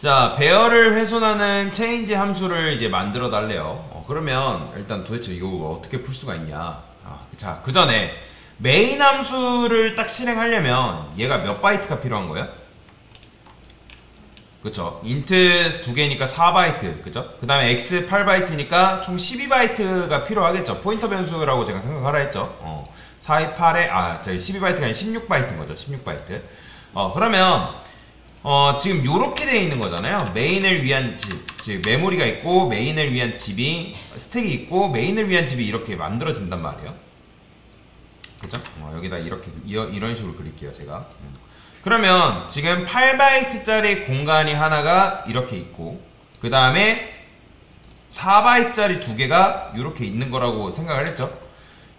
자, 배열을 훼손하는 체인지 함수를 이제 만들어 달래요. 그러면 일단 도대체 이거 어떻게 풀 수가 있냐. 자, 그 전에 메인 함수를 딱 실행하려면 얘가 몇 바이트가 필요한 거예요? 그쵸? 인트 두 개니까 4바이트, 그죠? 그 다음에 x 8바이트니까 총 12바이트가 필요하겠죠? 포인터 변수라고 제가 생각하라 했죠? 4, 8에, 저기 12바이트가 아니라 16바이트인 거죠? 16바이트. 그러면, 지금 요렇게 되어 있는 거잖아요. 메인을 위한 집, 즉, 메모리가 있고, 메인을 위한 집이, 스택이 있고, 메인을 위한 집이 이렇게 만들어진단 말이에요. 그죠? 여기다 이렇게, 이런 식으로 그릴게요, 제가. 그러면 지금 8바이트짜리 공간이 하나가 이렇게 있고 그 다음에 4바이트짜리 두 개가 이렇게 있는 거라고 생각을 했죠.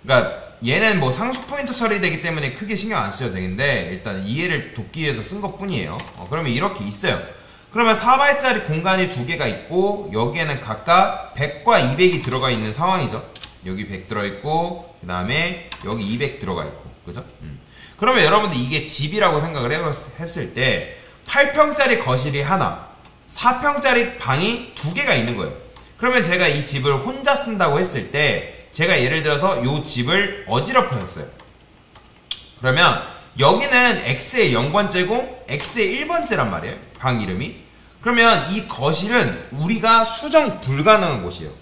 그러니까 얘는 뭐 상수 포인터 처리되기 때문에 크게 신경 안 쓰셔도 되는데 일단 이해를 돕기 위해서 쓴 것 뿐이에요. 그러면 이렇게 있어요. 그러면 4바이트짜리 공간이 두 개가 있고 여기에는 각각 100과 200이 들어가 있는 상황이죠. 여기 100 들어있고 그 다음에 여기 200 들어가 있고 그죠? 그러면 여러분들 이게 집이라고 생각을 했을 때 8평짜리 거실이 하나 4평짜리 방이 두 개가 있는 거예요. 그러면 제가 이 집을 혼자 쓴다고 했을 때 제가 예를 들어서 이 집을 어지럽혔어요. 그러면 여기는 x의 0번째고 x의 1번째란 말이에요. 방 이름이. 그러면 이 거실은 우리가 수정 불가능한 곳이에요.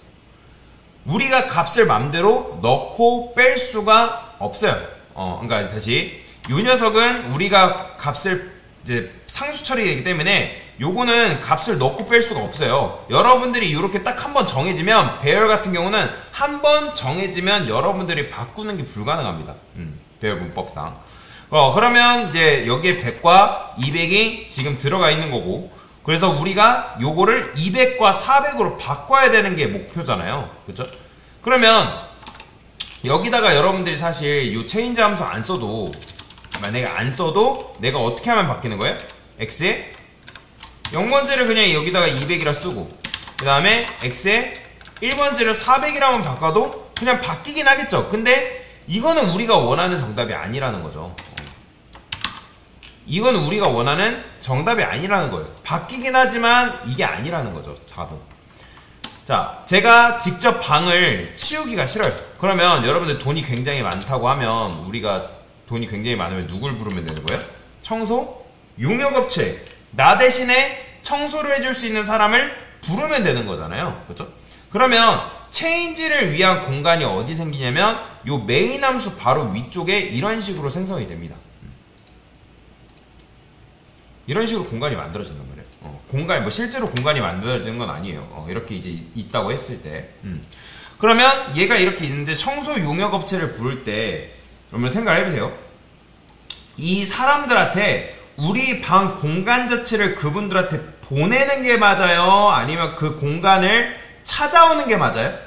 우리가 값을 맘대로 넣고 뺄 수가 없어요. 그러니까 다시 요 녀석은 우리가 값을 이제 상수 처리되기 때문에 요거는 값을 넣고 뺄 수가 없어요. 여러분들이 이렇게 딱 한 번 정해지면 배열 같은 경우는 한 번 정해지면 여러분들이 바꾸는 게 불가능합니다. 배열 문법상. 그러면 이제 여기에 100과 200이 지금 들어가 있는 거고 그래서 우리가 요거를 200과 400으로 바꿔야 되는 게 목표잖아요. 그쵸? 그러면 여기다가 여러분들이 사실 이 체인지 함수 안 써도 만약에 안 써도 내가 어떻게 하면 바뀌는 거예요? x에 0번째를 그냥 여기다가 200이라 쓰고 그 다음에 x에 1번째를 400이라면 바꿔도 그냥 바뀌긴 하겠죠. 근데 이거는 우리가 원하는 정답이 아니라는 거죠. 이거는 우리가 원하는 정답이 아니라는 거예요. 바뀌긴 하지만 이게 아니라는 거죠. 답은. 자, 제가 직접 방을 치우기가 싫어요. 그러면 여러분들 돈이 굉장히 많다고 하면 우리가 돈이 굉장히 많으면 누굴 부르면 되는 거예요? 청소? 용역업체. 나 대신에 청소를 해줄 수 있는 사람을 부르면 되는 거잖아요. 그렇죠? 그러면 체인지를 위한 공간이 어디 생기냐면 요 메인 함수 바로 위쪽에 이런 식으로 생성이 됩니다. 이런 식으로 공간이 만들어진단 말이에요. 공간이, 실제로 공간이 만들어지는 건 아니에요. 이렇게 이제 있다고 했을 때. 그러면 얘가 이렇게 있는데 청소 용역업체를 부를 때, 여러분 생각을 해보세요. 이 사람들한테 우리 방 공간 자체를 그분들한테 보내는 게 맞아요? 아니면 그 공간을 찾아오는 게 맞아요?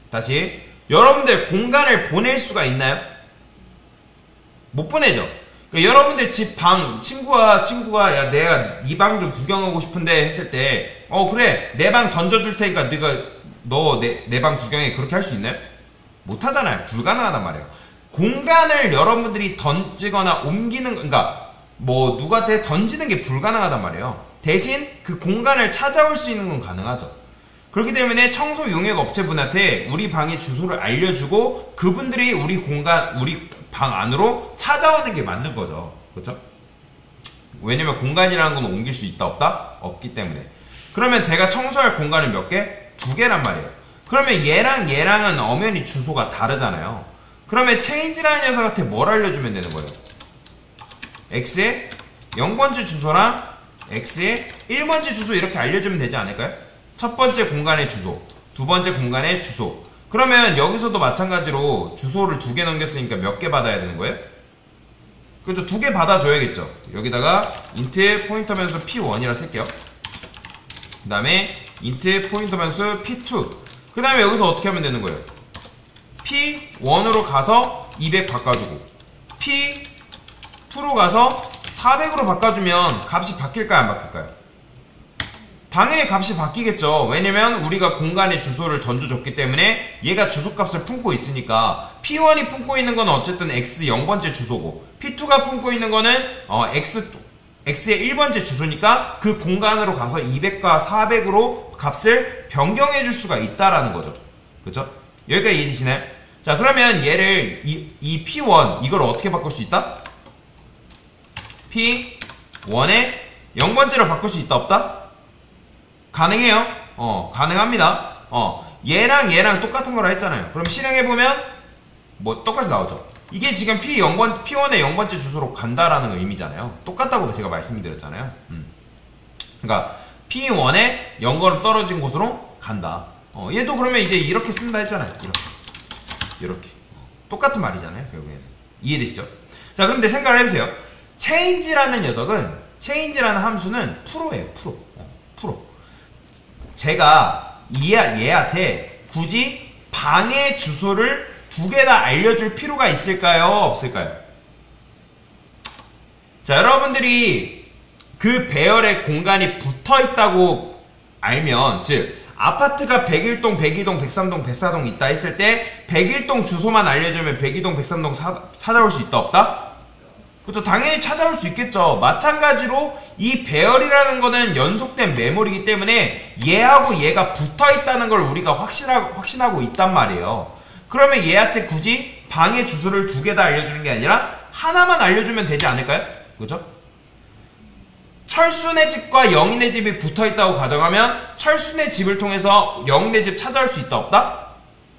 다시. 여러분들 공간을 보낼 수가 있나요? 못 보내죠? 여러분들 집 방, 친구가, 야, 내가 네 방 좀 구경하고 싶은데 했을 때, 그래, 내 방 던져줄 테니까 너 내 방 구경해. 그렇게 할 수 있나요? 못 하잖아요. 불가능하단 말이에요. 공간을 여러분들이 던지거나 옮기는, 그러니까, 누구한테 던지는 게 불가능하단 말이에요. 대신 그 공간을 찾아올 수 있는 건 가능하죠. 그렇기 때문에 청소 용역 업체분한테 우리 방의 주소를 알려주고 그분들이 우리 방 안으로 찾아오는 게 맞는 거죠. 그렇죠? 왜냐면 공간이라는 건 옮길 수 있다 없다? 없기 때문에. 그러면 제가 청소할 공간은 몇 개? 2개란 말이에요. 그러면 얘랑은 엄연히 주소가 다르잖아요. 그러면 체인지라는 녀석한테 뭘 알려주면 되는 거예요? x의 0번째 주소랑 x의 1번째 주소 이렇게 알려주면 되지 않을까요? 첫 번째 공간의 주소, 두 번째 공간의 주소. 그러면 여기서도 마찬가지로 주소를 2개 넘겼으니까 몇 개 받아야 되는 거예요? 그렇죠? 2개 받아줘야겠죠. 여기다가 int 포인터 변수 p1이라 쓸게요. 그 다음에 int 포인터 변수 p2. 그 다음에 여기서 어떻게 하면 되는 거예요? p1으로 가서 200 바꿔주고 p2로 가서 400으로 바꿔주면 값이 바뀔까요? 안 바뀔까요? 당연히 값이 바뀌겠죠. 왜냐면 우리가 공간의 주소를 던져줬기 때문에 얘가 주소값을 품고 있으니까 P1이 품고 있는 거는 어쨌든 X 0번째 주소고 P2가 품고 있는 거는 X x의 1번째 주소니까 그 공간으로 가서 200과 400으로 값을 변경해 줄 수가 있다라는 거죠. 그쵸? 여기까지 이해되시나요? 자, 그러면 얘를 이 P1 이걸 어떻게 바꿀 수 있다? P1에 0번째로 바꿀 수 있다 없다? 가능해요. 가능합니다. 얘랑 똑같은 거라 했잖아요. 그럼 실행해보면 뭐 똑같이 나오죠. 이게 지금 P1의 0번째 주소로 간다라는 의미잖아요. 똑같다고 제가 말씀드렸잖아요. 그러니까 P1에 0걸음 떨어진 곳으로 간다. 얘도 그러면 이제 이렇게 쓴다 했잖아요. 이렇게. 똑같은 말이잖아요. 결국에는. 이해되시죠? 자, 그런데 생각을 해보세요. change라는 녀석은, change라는 함수는 프로예요. 프로. 제가 얘한테 굳이 방의 주소를 두 개 다 알려줄 필요가 있을까요? 없을까요? 자, 여러분들이 그 배열의 공간이 붙어 있다고 알면, 즉 아파트가 101동, 102동, 103동, 104동 있다 했을 때 101동 주소만 알려주면 102동, 103동 찾아올 수 있다 없다? 그렇죠. 당연히 찾아올 수 있겠죠. 마찬가지로 이 배열이라는 거는 연속된 메모리이기 때문에 얘하고 얘가 붙어 있다는 걸 우리가 확신하고 있단 말이에요. 그러면 얘한테 굳이 방의 주소를 두 개 다 알려주는 게 아니라 하나만 알려주면 되지 않을까요? 그죠? 철순의 집과 영인의 집이 붙어있다고 가정하면 철순의 집을 통해서 영인의 집 찾아올 수 있다 없다?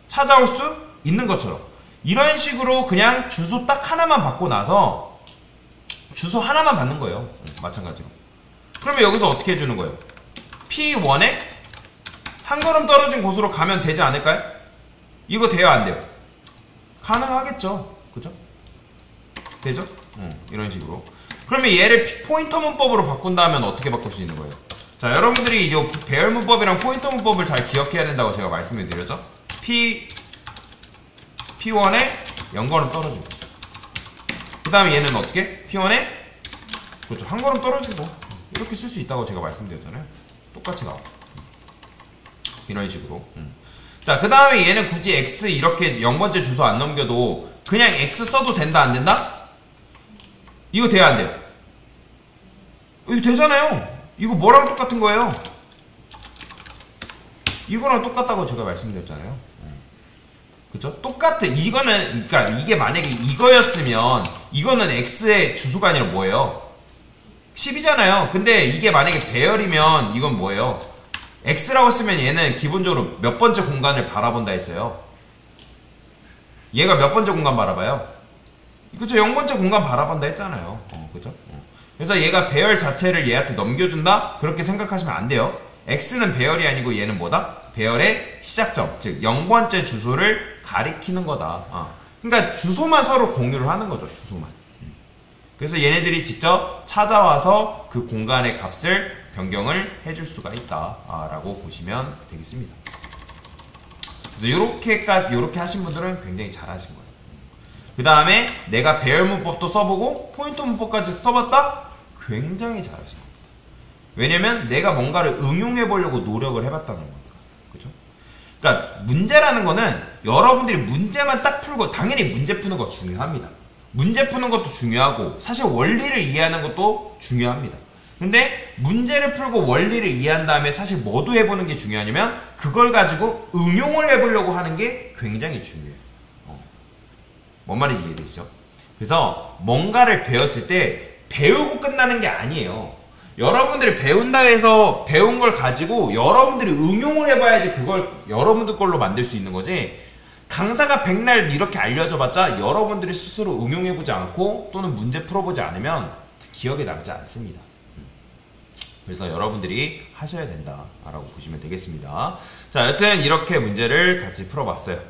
찾아올 수 있는 것처럼 이런 식으로 그냥 주소 딱 하나만 받고 나서 주소 하나만 받는 거예요. 마찬가지로. 그러면 여기서 어떻게 해주는 거예요? P1에 한 걸음 떨어진 곳으로 가면 되지 않을까요? 이거 돼요 안 돼요? 가능하겠죠. 그죠? 되죠? 이런 식으로. 그러면 얘를 포인터 문법으로 바꾼다면 어떻게 바꿀 수 있는 거예요? 자, 여러분들이 이 배열 문법이랑 포인터 문법을 잘 기억해야 된다고 제가 말씀을 드렸죠? P1에 0걸음 떨어지고 그 다음에 얘는 어떻게? P1에 그렇죠. 한 걸음 떨어지고 이렇게 쓸 수 있다고 제가 말씀드렸잖아요. 똑같이 나와. 이런 식으로. 자, 그 다음에 얘는 굳이 X 이렇게 0번째 주소 안 넘겨도 그냥 X 써도 된다 안 된다? 이거 돼야 안 돼요? 이거 되잖아요. 이거 뭐랑 똑같은 거예요? 이거랑 똑같다고 제가 말씀드렸잖아요. 그쵸? 똑같은 이거는 그러니까 이게 만약에 이거였으면 이거는 X의 주소가 아니라 뭐예요? 10이잖아요. 근데 이게 만약에 배열이면 이건 뭐예요? X라고 쓰면 얘는 기본적으로 몇 번째 공간을 바라본다 했어요. 얘가 몇 번째 공간 바라봐요? 그쵸? 0번째 공간 바라본다 했잖아요. 그죠? 그래서 얘가 배열 자체를 얘한테 넘겨준다? 그렇게 생각하시면 안 돼요. X는 배열이 아니고 얘는 뭐다? 배열의 시작점, 즉 0번째 주소를 가리키는 거다. 그러니까 주소만 서로 공유를 하는 거죠. 주소만. 그래서 얘네들이 직접 찾아와서 그 공간의 값을 변경을 해줄 수가 있다 라고 보시면 되겠습니다. 그래서 요렇게 하신 분들은 굉장히 잘하신 거예요. 그 다음에 내가 배열 문법도 써보고 포인터 문법까지 써봤다? 굉장히 잘하신 겁니다. 왜냐면 내가 뭔가를 응용해 보려고 노력을 해봤다는 거니까. 그죠? 그러니까 문제라는 거는 여러분들이 문제만 딱 풀고, 당연히 문제 푸는 거 중요합니다. 문제 푸는 것도 중요하고 사실 원리를 이해하는 것도 중요합니다. 근데 문제를 풀고 원리를 이해한 다음에 사실 뭐도 해보는 게 중요하냐면 그걸 가지고 응용을 해보려고 하는 게 굉장히 중요해요. 뭔 말인지 이해되시죠? 그래서 뭔가를 배웠을 때 배우고 끝나는 게 아니에요. 여러분들이 배운다 해서 배운 걸 가지고 여러분들이 응용을 해봐야지 그걸 여러분들 걸로 만들 수 있는 거지, 강사가 백날 이렇게 알려줘봤자 여러분들이 스스로 응용해보지 않고 또는 문제 풀어보지 않으면 기억에 남지 않습니다. 그래서 여러분들이 하셔야 된다라고 보시면 되겠습니다. 자, 여튼 이렇게 문제를 같이 풀어봤어요.